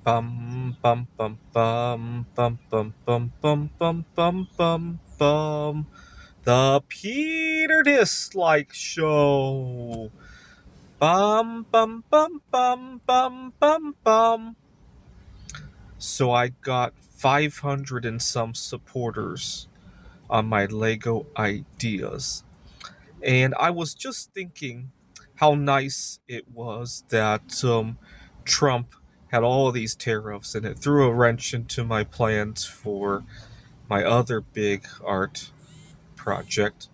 Bum bum bum bum bum bum bum bum bum bum bum bum. The Peter Dislike Show. Bum bum bum bum bum bum bum. So I got 500 and some supporters on my Lego ideas. And I was just thinking how nice it was that Trump had all of these tariffs, and it threw a wrench into my plans for my other big art project.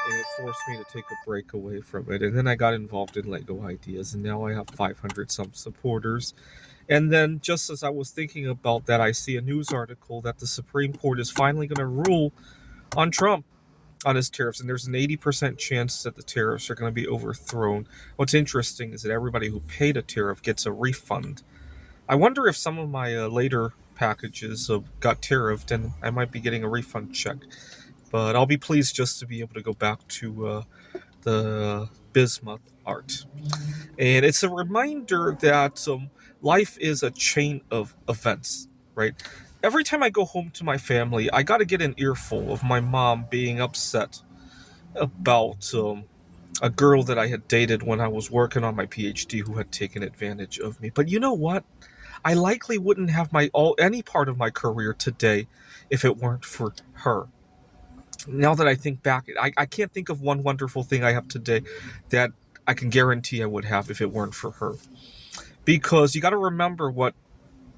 And it forced me to take a break away from it. And then I got involved in Lego Ideas, and now I have 500 some supporters. And then, just as I was thinking about that, I see a news article that the Supreme Court is finally going to rule on Trump on his tariffs, and there's an 80% chance that the tariffs are going to be overthrown. What's interesting is that everybody who paid a tariff gets a refund. I wonder if some of my later packages got tariffed, and I might be getting a refund check. But I'll be pleased just to be able to go back to the bismuth art. And it's a reminder that life is a chain of events, right? Every time I go home to my family, I got to get an earful of my mom being upset about a girl that I had dated when I was working on my PhD who had taken advantage of me. But you know what? I likely wouldn't have any part of my career today if it weren't for her. Now that I think back, I can't think of one wonderful thing I have today that I can guarantee I would have if it weren't for her. Because you got to remember what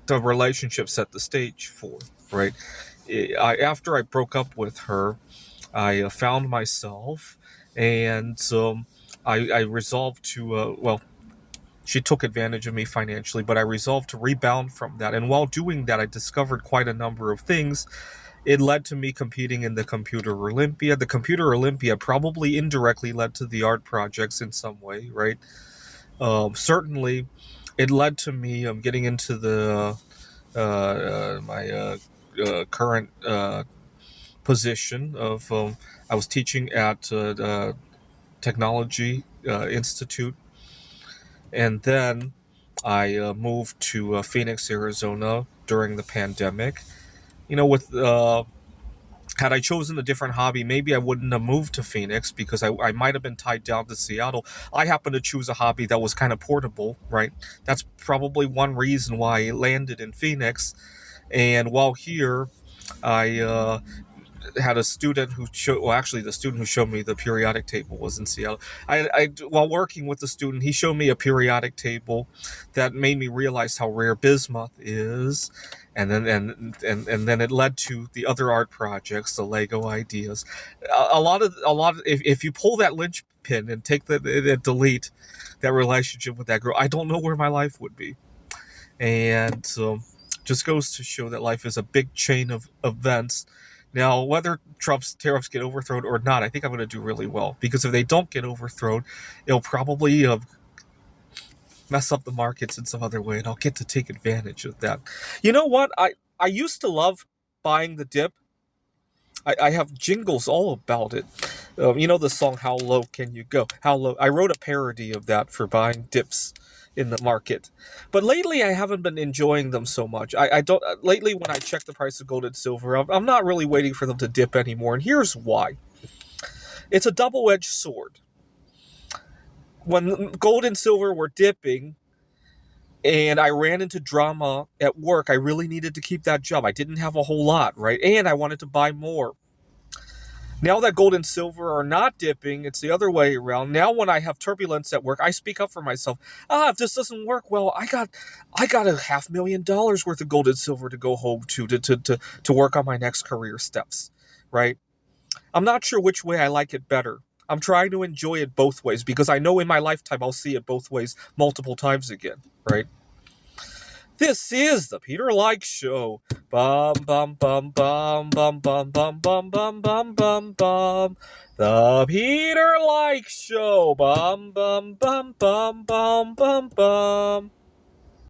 the relationship set the stage for, right? After I broke up with her, I found myself, and I resolved to, she took advantage of me financially, but I resolved to rebound from that. And while doing that, I discovered quite a number of things. It led to me competing in the Computer Olympiad. The Computer Olympiad probably indirectly led to the art projects in some way, right? Certainly, it led to me getting into my current position of I was teaching at the Technology Institute, and then I moved to Phoenix, Arizona during the pandemic. You know, with had I chosen a different hobby, maybe I wouldn't have moved to Phoenix because I might have been tied down to Seattle. I happened to choose a hobby that was kind of portable, right? That's probably one reason why I landed in Phoenix. And while here, I had a student who actually the student who showed me the periodic table was in Seattle. While working with the student, he showed me a periodic table that made me realize how rare bismuth is, and then it led to the other art projects, the Lego ideas. If you pull that linchpin and take delete that relationship with that girl, I don't know where my life would be. And just goes to show that life is a big chain of events. Now, whether Trump's tariffs get overthrown or not, I think I'm going to do really well. Because if they don't get overthrown, it'll probably mess up the markets in some other way, and I'll get to take advantage of that. You know what? I used to love buying the dip. I have jingles all about it. You know the song "How Low Can You Go"? How low? I wrote a parody of that for buying dips in the market, but lately I haven't been enjoying them so much. I don't lately when I check the price of gold and silver, I'm not really waiting for them to dip anymore, and here's why. It's a double-edged sword. When gold and silver were dipping, and I ran into drama at work, I really needed to keep that job. I didn't have a whole lot, right? And I wanted to buy more. Now that gold and silver are not dipping, it's the other way around. Now when I have turbulence at work, I speak up for myself. If this doesn't work well, I got $500,000 worth of gold and silver to go home to work on my next career steps, right? I'm not sure which way I like it better. I'm trying to enjoy it both ways because I know in my lifetime I'll see it both ways multiple times again, right? This is the Peter Like Show. Bum bum bum bum bum bum bum bum bum bum bum bum. The Peter Like Show. Bum bum bum bum bum bum bum.